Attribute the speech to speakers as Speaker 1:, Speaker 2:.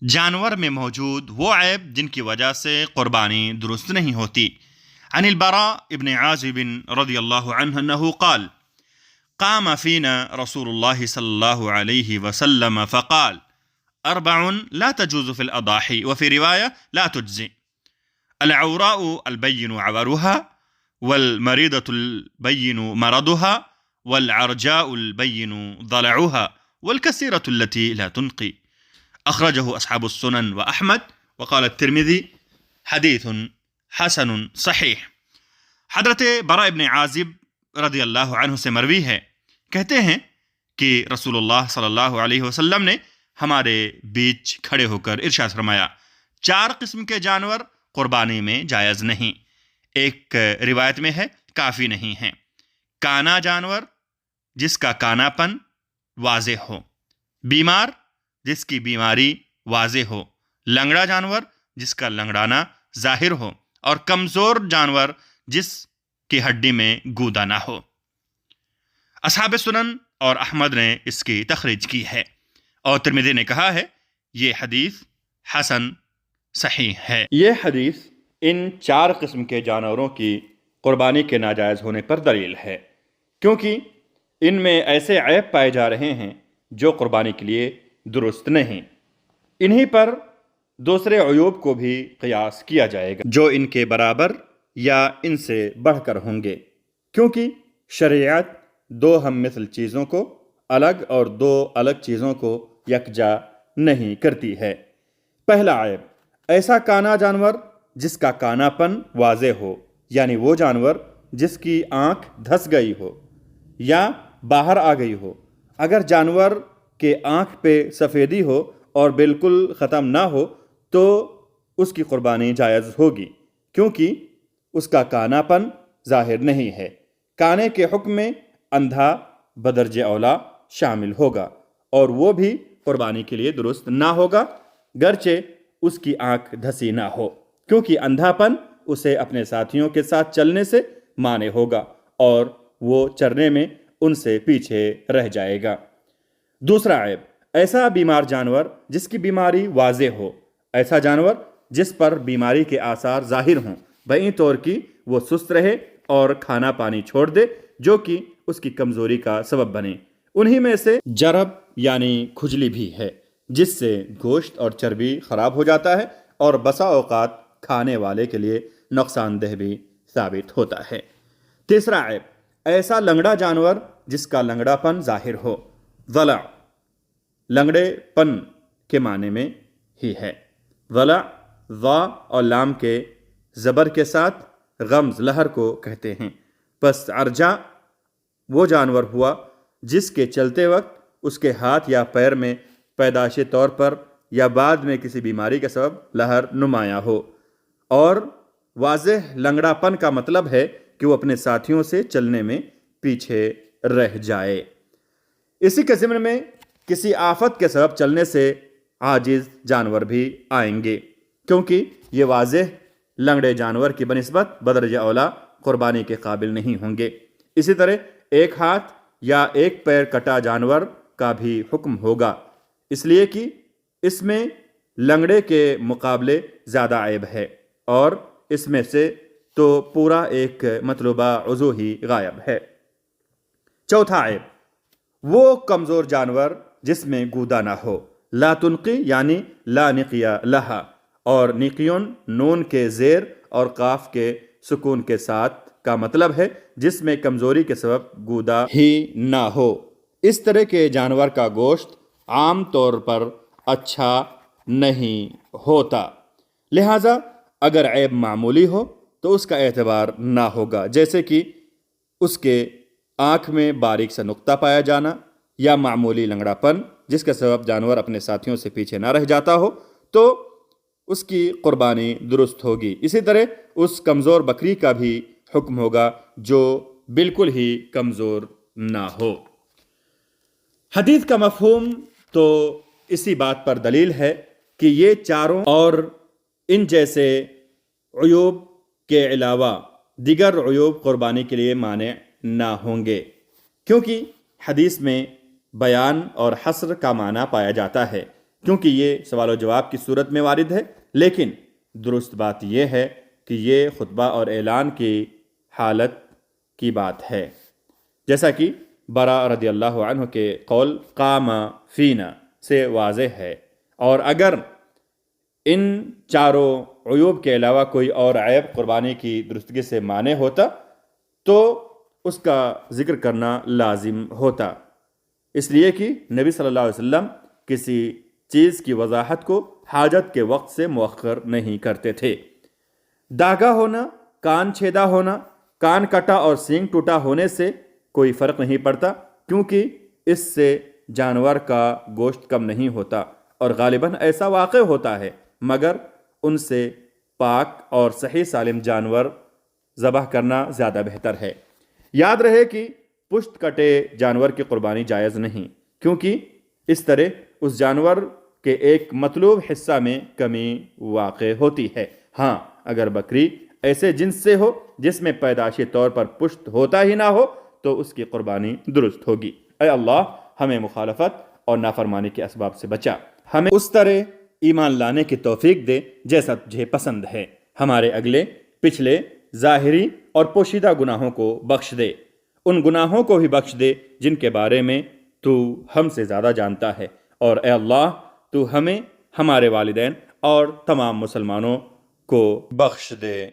Speaker 1: جانور میں موجود وہ عیب جن کی وجہ سے قربانی درست نہیں ہوتی۔ عن البراء ابن عازب رضی اللہ عنہ انہ قال قام فينا رسول الله صلى الله عليه وسلم فقال أربع لا تجوز في الأضاحي وفي رواية لا تجزي: العوراء البين عورها، والمريضة البين مرضها، والعرجاء البين ضلعها، والكسيرة التي لا تنقي. أخرجه أصحاب السنن وأحمد، وقال الترمذي حدیث حسن صحیح۔ حضرت براء ابن عازب رضی اللہ عنہ سے مروی ہے، کہتے ہیں کہ رسول اللہ صلی اللہ علیہ وسلم نے ہمارے بیچ کھڑے ہو کر ارشاد فرمایا، 4 قسم کے جانور قربانی میں جائز نہیں۔ ایک روایت میں ہے کافی نہیں ہیں۔ کانا جانور جس کا کانا پن واضح ہو، بیمار جس کی بیماری واضح ہو، لنگڑا جانور جس کا لنگڑانا ظاہر ہو، اور کمزور جانور جس کی ہڈی میں گودا نہ ہو۔ اصحاب سنن اور احمد نے اس کی تخریج کی ہے، اور ترمذی نے کہا ہے یہ حدیث حسن صحیح ہے۔ یہ حدیث ان 4 قسم کے جانوروں کی قربانی کے ناجائز ہونے پر دلیل ہے، کیونکہ ان میں ایسے عیب پائے جا رہے ہیں جو قربانی کے لیے درست نہیں۔ انہی پر دوسرے عیوب کو بھی قیاس کیا جائے گا جو ان کے برابر یا ان سے بڑھ کر ہوں گے، کیونکہ شریعت 2 ہم مثل چیزوں کو الگ اور 2 الگ چیزوں کو یکجا نہیں کرتی ہے۔ پہلا عیب، ایسا کانا جانور جس کا کانا پن واضح ہو، یعنی وہ جانور جس کی آنکھ دھس گئی ہو یا باہر آ گئی ہو۔ اگر جانور کے آنکھ پہ سفیدی ہو اور بالکل ختم نہ ہو تو اس کی قربانی جائز ہوگی، کیونکہ اس کا کانا پن ظاہر نہیں ہے۔ کانے کے حکم میں اندھا بدرجہ اولا شامل ہوگا، اور وہ بھی قربانی کے لیے درست نہ ہوگا گرچہ اس کی آنکھ دھسی نہ ہو، کیونکہ اندھا پن اسے اپنے ساتھیوں کے ساتھ چلنے سے مانع ہوگا اور وہ چرنے میں ان سے پیچھے رہ جائے گا۔ دوسرا عیب، ایسا بیمار جانور جس کی بیماری واضح ہو، ایسا جانور جس پر بیماری کے آثار ظاہر ہوں، بعین طور کی وہ سست رہے اور کھانا پانی چھوڑ دے جو کہ اس کی کمزوری کا سبب بنے۔ انہی میں سے جرب یعنی کھجلی بھی ہے، جس سے گوشت اور چربی خراب ہو جاتا ہے اور بسا اوقات کھانے والے کے لیے نقصان دہ بھی ثابت ہوتا ہے۔ تیسرا عیب، ایسا لنگڑا جانور جس کا لنگڑا پن ظاہر ہو۔ ضلع لنگڑے پن کے معنی میں ہی ہے۔ ضلع ضا اور لام کے زبر کے ساتھ غمز لہر کو کہتے ہیں۔ پس عرجا وہ جانور ہوا جس کے چلتے وقت اس کے ہاتھ یا پیر میں پیدائشی طور پر یا بعد میں کسی بیماری کے سبب لہر نمایاں ہو، اور واضح لنگڑا پن کا مطلب ہے کہ وہ اپنے ساتھیوں سے چلنے میں پیچھے رہ جائے۔ اسی کے ضمن میں کسی آفت کے سبب چلنے سے عاجز جانور بھی آئیں گے، کیونکہ یہ واضح لنگڑے جانور کی بنسبت بدرجہ اولا قربانی کے قابل نہیں ہوں گے۔ اسی طرح ایک ہاتھ یا ایک پیر کٹا جانور کا بھی حکم ہوگا، اس لیے کہ اس میں لنگڑے کے مقابلے زیادہ عیب ہے، اور اس میں سے تو پورا ایک مطلوبہ عضو ہی غائب ہے۔ چوتھا عیب، وہ کمزور جانور جس میں گودا نہ ہو۔ لا تنقی یعنی لا نقیہ لہا، اور نقیون نون کے زیر اور قاف کے سکون کے ساتھ کا مطلب ہے جس میں کمزوری کے سبب گودا ہی نہ ہو۔ اس طرح کے جانور کا گوشت عام طور پر اچھا نہیں ہوتا، لہٰذا اگر عیب معمولی ہو تو اس کا اعتبار نہ ہوگا، جیسے کہ اس کے آنکھ میں باریک سا نقطہ پایا جانا یا معمولی لنگڑا پن جس کے سبب جانور اپنے ساتھیوں سے پیچھے نہ رہ جاتا ہو، تو اس کی قربانی درست ہوگی۔ اسی طرح اس کمزور بکری کا بھی حکم ہوگا جو بالکل ہی کمزور نہ ہو۔ حدیث کا مفہوم تو اسی بات پر دلیل ہے کہ یہ چاروں اور ان جیسے عیوب کے علاوہ دیگر عیوب قربانی کے لیے مانع نہ ہوں گے، کیونکہ حدیث میں بیان اور حصر کا معنی پایا جاتا ہے۔ کیونکہ یہ سوال و جواب کی صورت میں وارد ہے، لیکن درست بات یہ ہے کہ یہ خطبہ اور اعلان کی حالت کی بات ہے، جیسا کہ برا رضی اللہ عنہ کے قول قام فینا سے واضح ہے۔ اور اگر ان چاروں عیوب کے علاوہ کوئی اور عیب قربانی کی درستگی سے مانع ہوتا تو اس کا ذکر کرنا لازم ہوتا، اس لیے کہ نبی صلی اللہ علیہ وسلم کسی چیز کی وضاحت کو حاجت کے وقت سے مؤخر نہیں کرتے تھے۔ داغا ہونا، کان چھیدا ہونا، کان کٹا اور سینگ ٹوٹا ہونے سے کوئی فرق نہیں پڑتا، کیونکہ اس سے جانور کا گوشت کم نہیں ہوتا اور غالباً ایسا واقع ہوتا ہے، مگر ان سے پاک اور صحیح سالم جانور ذبح کرنا زیادہ بہتر ہے۔ یاد رہے کہ پشت کٹے جانور کی قربانی جائز نہیں، کیونکہ اس طرح اس جانور کے ایک مطلوب حصہ میں کمی واقع ہوتی ہے۔ ہاں، اگر بکری ایسے جنس سے ہو جس میں پیدائشی طور پر پشت ہوتا ہی نہ ہو تو اس کی قربانی درست ہوگی۔ اے اللہ، ہمیں مخالفت اور نافرمانی کے اسباب سے بچا، ہمیں اس طرح ایمان لانے کی توفیق دے جیسا تجھے پسند ہے، ہمارے اگلے پچھلے ظاہری اور پوشیدہ گناہوں کو بخش دے، ان گناہوں کو بھی بخش دے جن کے بارے میں تو ہم سے زیادہ جانتا ہے، اور اے اللہ تو ہمیں، ہمارے والدین اور تمام مسلمانوں کو بخش دے۔